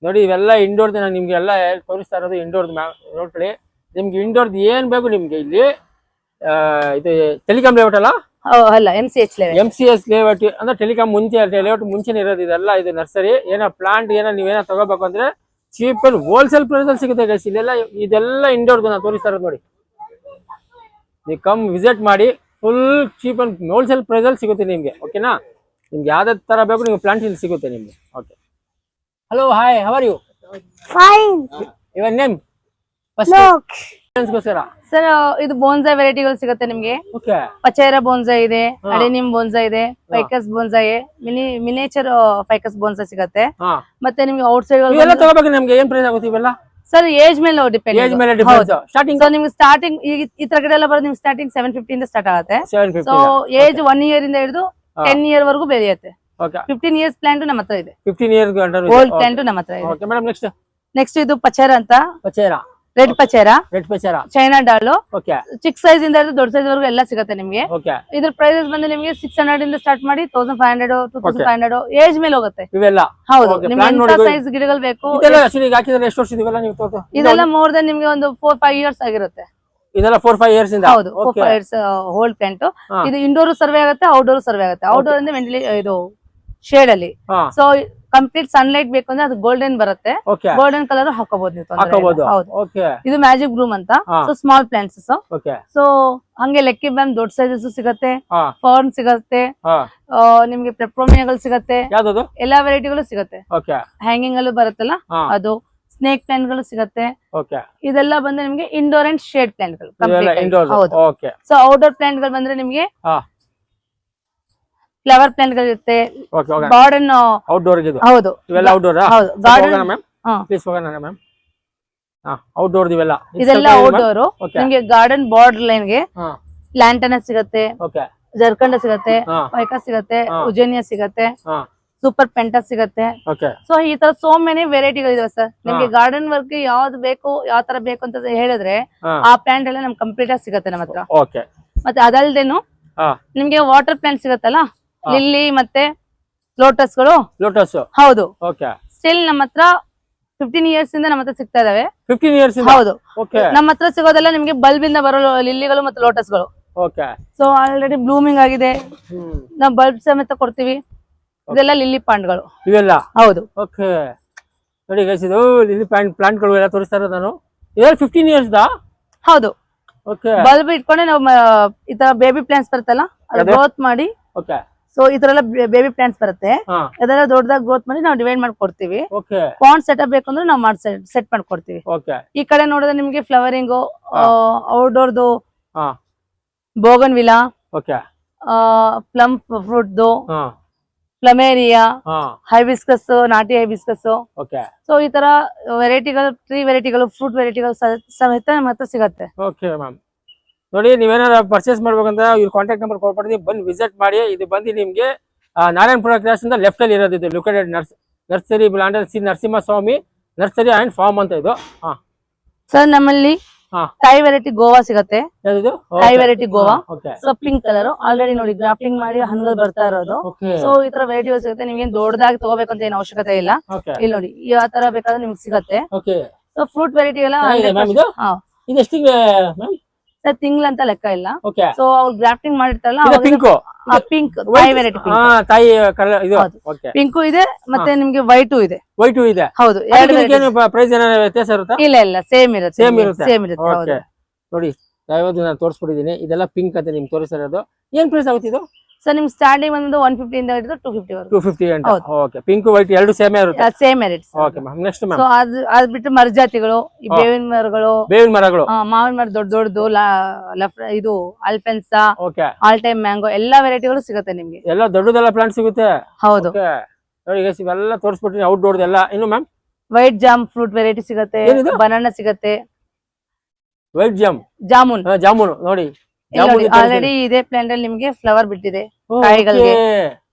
ನೋಡಿ ಇವೆಲ್ಲ ಇಂಡೋರ್ದು ನಾನು ನಿಮ್ಗೆ ಎಲ್ಲ ತೋರಿಸ್ತಾ ಇರೋದು ಇಂಡೋರ್ದು ನೋಡ್ಕೊಳ್ಳಿ. ನಿಮ್ಗೆ ಇಂಡೋರ್ದು ಏನ್ ಬೇಕು ನಿಮ್ಗೆ ಇಲ್ಲಿ ಇದು ಟೆಲಿಕಾಂ ಲೇಔಟ್ ಅಲ್ಲ? ಅಲ್ಲ, MCS ಲೇಔಟ್ ಅಂದ್ರೆ ಟೆಲಿಕಾಂ ಲೇಔಟ್ ಮುಂಚೆನೆ ಇರೋದು. ಇದೆಲ್ಲ ಇದು ನರ್ಸರಿ. ಏನೋ ಪ್ಲಾಂಟ್ ಏನೋ ನೀವೇನೋ ತಗೋಬೇಕು ಅಂದ್ರೆ ಚೀಪ್ ಅಂಡ್ ಹೋಲ್ಸೇಲ್ ಪ್ರೈಸ್ ಅಲ್ಲಿ ಸಿಗುತ್ತೆ ಗೈಸ್. ಇದೆಲ್ಲ ಇಂಡೋರ್ದು ನಾನು ತೋರಿಸ್ತಾ ಇರೋದು ನೋಡಿ. ನೀವು ಕಮ್ ವಿಸಿಟ್ ಮಾಡಿ. Full cheap and wholesale price ಅಲ್ಲಿ ಸಿಗುತ್ತೆ ನಿಮ್ಗೆ. ಓಕೆನಾ? ನಿಮ್ಗೆ ಯಾವ್ದು ತರ ಬೇಕು ನಿಮ್ಗೆ ಪ್ಲಾಂಟ್ ಇಲ್ಲಿ ಸಿಗುತ್ತೆ ನಿಮ್ಗೆ. Okay. Hello, hi, how are you? Fine. Your name? Sir ಇದು ಬೋನ್ಸಾಯ್ ವೆರೈಟಿಗಳು ಸಿಗುತ್ತೆ ನಿಮ್ಗೆ. ಪಚೈರಾ ಬೋನ್ಸಾಯ್ ಇದೆ, ಅಡೆನಿಮ್ ಬೋನ್ಸಾಯ್ ಇದೆ, ficus bonsai, miniature ficus bonsai ಸಿಗುತ್ತೆ. ಮತ್ತೆ ನಿಮ್ಗೆ ಔಟ್ ಸೈಡ್ ನಮ್ಗೆ ಏನ್ ಪ್ರೈಸ್ ಆಗುತ್ತೆ ಇವೆಲ್ಲ? ಸರ್ ಏಜ್ ಮೇಲೆ ಡಿಪೆಂಡ್. ಸ್ಟಾರ್ಟಿಂಗ್ ಈ ತರ ಗಿಡ ಎಲ್ಲ ಬರೋದು ನಿಮ್ಗೆ ಸ್ಟಾರ್ಟಿಂಗ್ 750 ಇಂದ ಸ್ಟಾರ್ಟ್ ಆಗುತ್ತೆ. ಸೊ ಏಜ್ 1 year ಇಂದ ಹಿಡಿದು 10 year ವರೆಗೂ ಬೆಳೆಯುತ್ತೆ. 15 years ಪ್ಲಾಂಟ್ ನಮ್ಮ ಹತ್ರ ಇದೆ. 15 years ಓಲ್ಡ್ ಪ್ಲಾಂಟ್ ನಮ್ಮ ಹತ್ರ ಇದೆ. ನೆಕ್ಸ್ಟ್ ಇದು ಪಚೈರಾ ಅಂತ. Red pachira, China doll. ಚಿಕ್ಕ ಸೈಜ್ ಇಂದ ಹಿಡಿದು ದೊಡ್ಡ ಸೈಜ್ ವರೆಗೂ ಎಲ್ಲ ಸಿಗುತ್ತೆ ನಿಮ್ಗೆ. ಇದ್ರ ಪ್ರೈಸಸ್ ಬಂದು ನಿಮ್ಗೆ 600 ಇಂದ ಸ್ಟಾರ್ಟ್ ಮಾಡಿ 1500, 2500 ಏಜ್ ಮೇಲೆ ಹೋಗುತ್ತೆ ಇವೆಲ್ಲ. ಹೌದು. ನಿಮ್ಗೆ ಎಂತ ಸೈಜ್ ಗಿಡಗಳು ಬೇಕು ಇದೆಲ್ಲ ಮೋರ್ ದನ್ ನಿಮ್ಗೆ ಒಂದು 4-5 years ಆಗಿರುತ್ತೆ. ಇದೆಲ್ಲ 4-5 years ಇಂದ. ಹೌದು, 4-5 years ಹೋಲ್ಡ್ ಪ್ಲಾಂಟ್. ಇದು ಇಂಡೋರ್ ಸರ್ವೆ ಆಗುತ್ತೆ, ಔಟ್ಡೋರ್ ಸರ್ವೆ ಆಗುತ್ತೆ. ಔಟ್ಡೋರ್ ಅಂದ್ರೆ ಇದು ಶೇಡ್ ಅಲ್ಲಿ. ಸೊ ಕಂಪ್ಲೀಟ್ ಸನ್ಲೈಟ್ ಬೇಕು ಅಂದ್ರೆ ಅದು ಗೋಲ್ಡನ್ ಬರುತ್ತೆ. ಗೋಲ್ಡನ್ ಕಲರ್ ಹಾಕೋಬಹುದು ನೀವು. ಇದು ಮ್ಯಾಜಿಕ್ ಬ್ಲೂಮ್ ಅಂತ. So small plants. ಸೊ ಹಂಗೆ ಲೆಕ್ಕಿ ಬ್ಯಾಮ್ ದೊಡ್ಡ ಸೈಜಸ್ ಸಿಗತ್ತೆ, ಫಾರ್ನ್ ಸಿಗತ್ತೆ, ನಿಮ್ಗೆ ಪೆಪ್ರೋಮಿಯಾಗಳು ಸಿಗತ್ತೆ, ಎಲ್ಲಾ ವೆರೈಟಿಗಳು ಸಿಗತ್ತೆ. ಹ್ಯಾಂಗಿಂಗ್ ಅಲ್ಲೂ ಬರುತ್ತಲ್ಲ ಅದು. ಸ್ನೇಕ್ ಪ್ಲಾಂಟ್ ಗಳು ಸಿಗತ್ತೆ. ಇದೆಲ್ಲ ಬಂದ್ರೆ ನಿಮ್ಗೆ ಇಂಡೋರ್ ಅಂಡ್ ಶೇಡ್ ಪ್ಲಾಂಟ್ ಗಳು. ಹೌದು. ಸೊ ಔಟ್ಡೋರ್ ಪ್ಲಾಂಟ್ ಗಳು ಬಂದ್ರೆ ನಿಮ್ಗೆ ಫ್ಲವರ್ ಪ್ಲಾಂಟ್ ಗಳಿರುತ್ತೆ. Garden outdoor. ಹೌದು, ಇದೆಲ್ಲ ಔಟ್ಡೋರ್. ನಿಮ್ಗೆ ಗಾರ್ಡನ್ ಬಾರ್ಡರ್ ಲೈನ್ ಗೆ ಲ್ಯಾಂಟನ ಸಿಗತ್ತೆ, ಜರ್ಕಂಡ ಸಿಗತ್ತೆ, ಪೈಕಾ ಸಿಗತ್ತೆ, ಉಜೇನಿಯಾ ಸಿಗತ್ತೆ, ಸೂಪರ್ ಪೆಂಟಾ ಸಿಗತ್ತೆ. ಸೊ ಈ ತರ ಸೋ ಮೆನಿ ವೆರೈಟಿಗಳಿದಾವೆ ಸರ್. ನಿಮ್ಗೆ ಗಾರ್ಡನ್ ವರ್ಕ್ ಯಾವ್ದು ಬೇಕು, ಯಾವ ತರ ಬೇಕು ಅಂತ ಹೇಳಿದ್ರೆ ಆ ಪ್ಲಾಂಟ್ ಎಲ್ಲ ನಮ್ಗೆ ಕಂಪ್ಲೀಟ್ ಆಗಿ ಸಿಗತ್ತೆ ನಮ್ಮ ಹತ್ರ. ಮತ್ತೆ ಅದಲ್ದೇನು ನಿಮ್ಗೆ ವಾಟರ್ ಪ್ಲಾಂಟ್ ಸಿಗತ್ತಲ್ಲ, ಲಿಲ್ಲಿ ಮತ್ತೆ ಲೋಟಸ್ ಗಳು. ಹೌದು. ಸ್ಟಿಲ್ ನಮ್ಮ ಹತ್ರ 15 years ಇಂದ ನಮ್ಮ ಹತ್ರ ಸಿಗ್ತಾ ಇದಾವೆ. 15 years? ಹೌದು. ನಮ್ಮ ಹತ್ರ ಸಿಗೋದೆಲ್ಲ ನಿಮ್ಗೆ ಬಲ್ಬ್ ಇಂದ ಬರೋ ಲಿಲ್ಲಿಗಳು ಮತ್ತೆ ಲೋಟಸ್ ಗಳು. ಸೊ ಆಲ್ರೆಡಿ ಬ್ಲೂಮಿಂಗ್ ಆಗಿದೆ, ನಾವು ಬಲ್ಬ್ ಸಮೇತ ಕೊಡ್ತೀವಿ. ಇದೆಲ್ಲ ಲಿಲ್ಲಿ ಪ್ಲಾಂಟ್ಗಳು ಇವೆಲ್ಲ. ಹೌದು. ನೋಡಿ ಗೈಸ್, ಇದು ಲಿಲ್ಲಿ ಪ್ಲಾಂಟ್ ಗಳು ಎಲ್ಲ ತೋರಿಸ್ತಾ ಇರೋದು ನಾನು. ಇದೆಲ್ಲ 15 years ದಾ? ಹೌದು. ಬಲ್ಬ್ ಇಟ್ಕೊಂಡೆ ನಾವು ಈ ತರ ಬೇಬಿ ಪ್ಲಾಂಟ್ಸ್ ಬರುತ್ತಲ್ಲ ಅದು ಗ್ರೋತ್ ಮಾಡಿ. ಸೊ ಈ ತರ ಎಲ್ಲ ಬೇಬಿ ಪ್ಲಾಂಟ್ಸ್ ಬರುತ್ತೆ. ಅದೆಲ್ಲ ದೊಡ್ಡದಾಗಿ ಗ್ರೋತ್ ಮಾಡಿ ನಾವು ಡಿವೈಡ್ ಮಾಡಿ ಕೊಡ್ತೀವಿ. ಪಾಂಡ್ ಸೆಟಪ್ ಬೇಕಂದ್ರೆ ನಾವು ಸೆಟ್ ಮಾಡ್ಕೊಡ್ತೀವಿ. ಈ ಕಡೆ ನೋಡಿದ್ರೆ ನಿಮ್ಗೆ ಫ್ಲವರಿಂಗ್, ಔಟ್ಡೋರ್ದು ಬೋಗನ್ ವಿಲಾ, ಪ್ಲಮ್ ಫ್ರೂಟ್ ಹಾ ಪ್ಲಮೇರಿಯಾ ಹಾ ಹೈಬಿಸ್ಕಸ್ ನಾಟಿ ಹೈಬಿಸ್ಕಸ್ ಓಕೆ ಸೊ ಈ ತರ ವೆರೈಟಿಗಳು ಟ್ರೀ ವೆರೈಟಿಗಳು ಫ್ರೂಟ್ ವೆರೈಟಿಗಳು ಸಮೇತ ನಮ್ಮ ಹತ್ರ ಸಿಗತ್ತೆ. ಓಕೆ ಮ್ಯಾಮ್, ನೋಡಿ ನೀವೇನಾರ ಪರ್ಚೇಸ್ ಮಾಡ್ಬೇಕಂತ ಇವ್ರ ಕಾಂಟ್ಯಾಕ್ಟ್ ನಂಬರ್ ಕೊಡ್ಬಿಡ್ತೀನಿ, ಬಂದು ವಿಸಿಟ್ ಮಾಡಿ. ಇದು ಬಂದು ನಿಮ್ಗೆ ನಾರಾಯಣಪುರ ಕ್ರಾಸ್ ಇಂದ ಲೆಫ್ಟ್ ಅಲ್ಲಿ ಇರೋದು. ಇದು ಲೊಕೇಟೆಡ್ ನರ್ಸರಿ ಬ್ಲಾಂಡರ್ C Narasimhaswamy nursery and farm ಅಂತ ಇದು. ಹಾ ಸರ್ ನಮ್ಮಲ್ಲಿ ಹಾ ಥೈ ವೆರೈಟಿ ಗೋವಾ ಸಿಗತ್ತೆ. ಯಾವ್ದು Thai variety guava okay so pink colour already ನೋಡಿ ಗ್ರಾಫ್ಟಿಂಗ್ ಮಾಡಿ ಹಂಗಲ್ ಬರ್ತಾ ಇರೋದು. ಓಕೆ ಸೊ ಈ ತರ ವೆರೈಟಿಗಳು ಸಿಗುತ್ತೆ. ನಿಮ್ಗೆ ದೊಡ್ಡದಾಗಿ ತಗೋಬೇಕಂತ ಏನು ಅವಶ್ಯಕತೆ ಇಲ್ಲ. ಓಕೆ ಇಲ್ಲಿ ನೋಡಿ ಯಾವ ತರ ಬೇಕಾದ್ರೆ ನಿಮ್ಗೆ ಸಿಗತ್ತೆ. ಓಕೆ ಸೊ ಫ್ರೂಟ್ ವೆರೈಟಿ ಎಲ್ಲ ಮ್ಯಾಮ್ ಇದು ಇದು ಎಷ್ಟಿಗೆ ಮ್ಯಾಮ್? ಸರ್ ತಿಂಗ್ಳಂತ ಲೆಕ್ಕ ಇಲ್ಲ. ಓಕೆ ಸೊ ಅವ್ರು ಗ್ರಾಫ್ಟಿಂಗ್ ಮಾಡಿರ್ತಾರಲ್ಲ ಇದು ಪಿಂಕ್ ಪಿಂಕ್ ಥೈ ವೆರೈಟಿ ತಾಯಿ ಕಲರ್ ಇದು. ಹೌದು. ಓಕೆ ಪಿಂಕು ಇದೆ ಮತ್ತೆ ನಿಮ್ಗೆ ವೈಟು ಇದೆ. ವೈಟು ಇದೆ. ಹೌದು ಎರಡು variety. ಪ್ರೈಸ್ ಏನಾರ ವ್ಯತ್ಯಾಸ ಇರುತ್ತಾ? ಇಲ್ಲ ಇಲ್ಲ ಸೇಮ್ ಇರುತ್ತೆ. ಸೇಮ್ ಇರುತ್ತೆ. ಸೇಮ್ ಇರುತ್ತೆ. ಹೌದು ಓಕೆ ನೋಡಿ ಯಾವ್ದು ನಾನು ತೋರಿಸ್ಬಿಟ್ಟಿದ್ದೀನಿ. ಇದೆಲ್ಲ ಪಿಂಕ್ ಅಂತ ನಿಮ್ಗೆ ತೋರಿಸಿರೋದು. ಏನ್ ಪ್ರೈಸ್ ಆಗುತ್ತೆ ಇದು? ಸರ್ ನಿಮ್ ಸ್ಟಾರ್ಟಿಂಗ್ ಒಂದು 150 ಇಂದ ಹಿಡಿದು 250 ವರೆಗೂ 250 ಅಂತ. ಹೌದು. ಓಕೆ ಪಿಂಕ್ ವೈಟ್ ಎರಡು ಸೇಮ್ ಇರುತ್ತೆ. Same merits. Okay ma'am, next ma'am so ಅದ್ ಬಿಟ್ಟು ಮರಜಾತಿಗಳು ಈ ಬೇವಿನ ಮರಗಳು ಬೇವಿನ ಮರಗಳು, ಮಾವಿನ ಮರ ದೊಡ್ಡದು ಇದು ಅಲ್ಫೆನ್ಸಾ ಓಕೆ ಆಲ್ ಟೈಮ್ ಮ್ಯಾಂಗೋ ಎಲ್ಲಾ ವೆರೈಟಿಗಳು ಸಿಗುತ್ತೆ ನಿಮ್ಗೆ. ಎಲ್ಲ ದೊಡ್ಡದೆಲ್ಲ ಪ್ಲಾಂಟ್ ಸಿಗುತ್ತೆ. ಹೌದು ಓಕೆ ನೋಡಿ ಗೈಸ್ ಇವೆಲ್ಲ ತೋರಿಸ್ಬಿಟ್ಟಿನಿ ಔಟ್ಡೋರ್ ಎಲ್ಲ. ಇನ್ನು ma'am white jam fruit variety ಸಿಗುತ್ತೆ, ಏನಿದು? ಬನಾನಾ ಸಿಗುತ್ತೆ, ವೈಟ್ ಜಾಮೂನ್ ಜಾಮೂನು ನೋಡಿ. ಆಲ್ರೆಡಿ ಇದೇ ಪ್ಲಾಂಟ್ ಅಲ್ಲಿ ನಿಮ್ಗೆ ಫ್ಲವರ್ ಬಿಟ್ಟಿದೆ ಕಾಯಿಗಳಿಗೆ.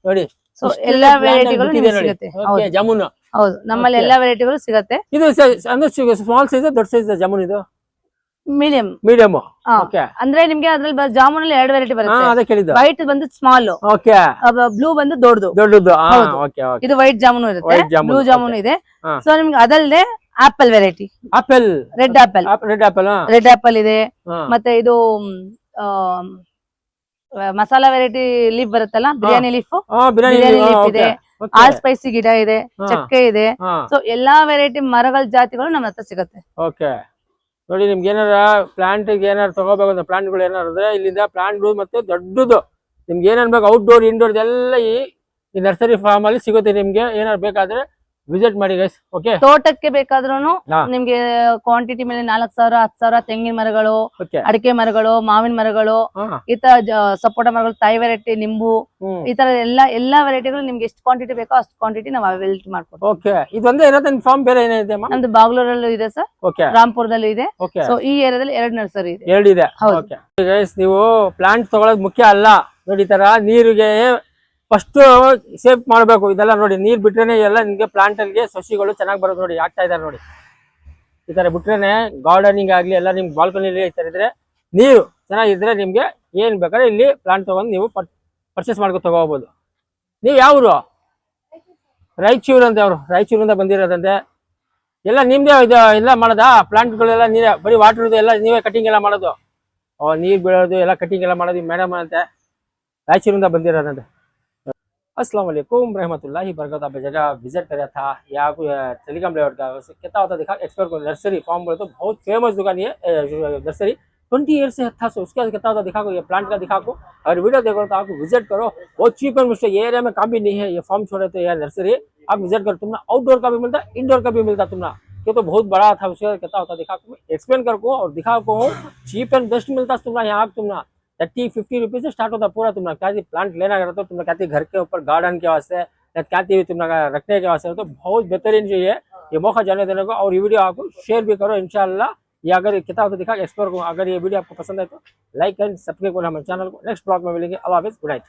ನೋಡಿ ಸೊ ಎಲ್ಲಾ ವೆರೈಟಿಗಳು ನಿಮ್ಗೆ ಸಿಗುತ್ತೆ. ಓಕೆ ಜಾಮೂನು ಹೌದು ನಮ್ಮಲ್ಲಿ ಎಲ್ಲಾ ವೆರೈಟಿಗಳು ಸಿಗುತ್ತೆ. ಇದು ಅಂದ್ರೆ ಸ್ಮಾಲ್ ಸೈಜ್ ದೊಡ್ಡ ಸೈಜ್ ಜಾಮೂನ್ ಇದು ಮೀಡಿಯಂ ಮೀಡಿಯಂ. ಓಕೆ ಅಂದ್ರೆ ನಿಮ್ಗೆ ಅದ್ರಲ್ಲಿ ಜಾಮೂನ್ ಅಲ್ಲಿ ಎರಡು ವೆರೈಟಿ ಹಾ ಬರುತ್ತೆ. ಅದೇ ಕೇಳಿದ್ದು. ವೈಟ್ ಬಂದು ಸ್ಮಾಲ್, ಓಕೆ ಬ್ಲೂ ಬಂದು ದೊಡ್ಡದು. ದೊಡ್ಡದು. ಹೌದು. ಓಕೆ ಓಕೆ ಇದು ವೈಟ್ ಜಾಮೂನ್ ಇರುತ್ತೆ, White ಜಾಮೂನ್, ಬ್ಲೂ ಜಾಮೂನ್ ಇದೆ. ಹಾ. ಸೊ ನಿಮ್ಗೆ ಅದಲ್ಲದೆ apple variety, apple red apple, red apple red apple ಇದೆ. ಮತ್ತೆ ಇದು ಮಸಾಲಾ ವೆರೈಟಿ ಲೀಫ್ ಬರುತ್ತಲ್ಲ, ಬಿರಿಯಾನಿ ಲೀಫ್, ಬಿರಿಯಾನಿ ಲೀಫ್ ಇದೆ. ಆಲ್ ಸ್ಪೈಸಿ ಗಿಡ ಇದೆ, ಚಕ್ಕೆ ಇದೆ. ಸೊ ಎಲ್ಲಾ ವೆರೈಟಿ ಮರಗಳ ಜಾತಿಗಳು ನಮ್ಮ ಹತ್ರ ಸಿಗುತ್ತೆ. ಓಕೆ ನೋಡಿ ನಿಮ್ಗೆ ಏನಾರ ಪ್ಲಾಂಟ್ ಏನಾರು ತಗೋಬೇಕು ಅಂತ ಪ್ಲಾಂಟ್ ಗಳು ಏನಾರ ಅಂದ್ರೆ ಇಲ್ಲಿಂದ ಪ್ಲಾಂಟ್ ಮತ್ತೆ ದೊಡ್ಡದು ನಿಮ್ಗೆ ಏನೇನ್ ಬೇಕು ಔಟ್ಡೋರ್ ಇಂಡೋರ್ ಎಲ್ಲ ಈ ನರ್ಸರಿ ಫಾರ್ಮ್ ಅಲ್ಲಿ ಸಿಗುತ್ತೆ. ನಿಮ್ಗೆ ಏನಾರು ಬೇಕಾದ್ರೆ ವಿಸಿಟ್ ಮಾಡಿ ಗೈಸ್. ಓಕೆ ತೋಟಕ್ಕೆ ಬೇಕಾದ್ರೂ ನಿಮ್ಗೆ ಕ್ವಾಂಟಿಟಿ ಮೇಲೆ 4,000 10,000 ತೆಂಗಿನ ಮರಗಳು, ಅಡಿಕೆ ಮರಗಳು, ಮಾವಿನ ಮರಗಳು, ಈ ತರ ಸಪೋಟ ಮರಗಳು, ಥೈ ವೆರೈಟಿ, ನಿಂಬು, ಈ ತರ ಎಲ್ಲಾ ವೆರೈಟಿಗಳು ನಿಮ್ಗೆ ಎಷ್ಟು ಕ್ವಾಂಟಿಟಿ ಬೇಕೋ ಅಷ್ಟು ಕ್ವಾಂಟಿಟಿ ನಾವು ಅವೈಲಬಿಲಿಟಿ ಮಾಡ್ಕೊಡ್ತೀವಿ. ಓಕೆ ಇದೊಂದೇ ಇರೋದು ಫಾರ್ಮ್ ಬೇರೆ ಏನಿದೆ? ನಮ್ದು ಬಾಗ್ಲೂರಲ್ಲೂ ಇದೆ ಸರ್, ರಾಂಪುರದಲ್ಲೂ ಇದೆ. ಸೊ ಈ ಏರಿಯಾದಲ್ಲಿ 2 ನರ್ಸರಿ ಇದೆ. 2 ಇದೆ. ಓಕೆ ಗೈಸ್ ನೀವು ಪ್ಲಾಂಟ್ ತಗೊಳ್ಳೋದು ಮುಖ್ಯ ಅಲ್ಲ. ನೋಡಿ ಈ ತರ ನೀರಿಗೆ ಫಸ್ಟ್ ಸೇವ್ ಮಾಡಬೇಕು. ಇದೆಲ್ಲ ನೋಡಿ ನೀರ್ ಬಿಟ್ರೇನೆ ಎಲ್ಲ ನಿಮ್ಗೆ ಪ್ಲಾಂಟ್ ಅಲ್ಲಿ ಸಸಿಗಳು ಚೆನ್ನಾಗಿ ಬರೋದು. ನೋಡಿ ಆಗ್ತಾ ಇದಾರೆ ನೋಡಿ ಈ ತರ ಬಿಟ್ರೇನೆ ಗಾರ್ಡನಿಂಗ್ ಆಗ್ಲಿ ಎಲ್ಲ ನಿಮ್ಗೆ ಬಾಲ್ಕನಿ ಈ ತರ ಇದ್ರೆ ನೀರು ಚೆನ್ನಾಗಿದ್ರೆ ನಿಮ್ಗೆ ಏನ್ ಬೇಕಾದ್ರೆ ಇಲ್ಲಿ ಪ್ಲಾಂಟ್ ತಗೊಂಡು ನೀವು ಪರ್ಚೇಸ್ ಮಾಡ್ಕೊ ತಗೋಬಹುದು. ನೀವು ಯಾವ್ರು? ರಾಯಚೂರು ಅಂತ. ಅವರು ರಾಯಚೂರಿಂದ ಬಂದಿರೋದಂತೆ. ಎಲ್ಲ ನಿಮ್ದೇ ಎಲ್ಲ ಮಾಡೋದಾ ಪ್ಲಾಂಟ್ಗಳೆಲ್ಲ ನೀವೇ? ಬರೀ ವಾಟರ್ ಎಲ್ಲ ನೀವೇ ಕಟಿಂಗ್ ಎಲ್ಲ ಮಾಡೋದು? ನೀರ್ ಬೀಳೋದು ಎಲ್ಲ ಕಟಿಂಗ್ ಎಲ್ಲ ಮಾಡೋದು ಮೇಡಮ್ ಅಂತೆ ರಾಯಚೂರಿಂದ ಬಂದಿರೋದಂತೆ. अस्सलाम वालेकुम रहमतुल्लाहि बरकत। आप जगह विजिट करा था यहाँ टेलीकॉम लेआउट का कितना होता देखा एक्सप्लोर को नर्सरी फॉर्म बोले तो बहुत फेमस दुकान ये नर्सरी 20 ईयर से था। सो उसके कितना होता दिखा को ये प्लांट का दिखा को अगर वीडियो देखो तो आपको विजिट करो। बहुत चीप एंड मुझसे ये एरिया में काम भी नहीं है। ये फॉर्म छोड़े तो यार नर्सरी आप विजिट करो। तुमने आउटडोर का भी मिलता इंडोर का भी मिलता तुमने क्यों तो बहुत बड़ा था। उसका कितना होता दिखा को एक्सप्लेन कर को और दिखा को चीप एंड बेस्ट मिलता तुम्हारा यहाँ तुमने 30-50 रुपीज से स्टार्ट होता पूरा। तुमने क्या प्लांट लेना करता तो तुमने कहती घर के ऊपर गार्डन के वास्ते या क्या तुमने रखने के वास्ते तो बहुत बेहतरीन जो है ये मौका जाने देने को। और ये वीडियो आपको शेयर भी करो इंशाल्लाह। ये अगर कितना होता दिखा एक्सप्लोर को अगर ये वीडियो आपको पसंद है तो लाइक एंड सब्सक्राइब करो हमारे चैनल को। नेक्स्ट ब्लॉग में मिलेंगे। अल्लाह हाफिज़, गुड नाइट।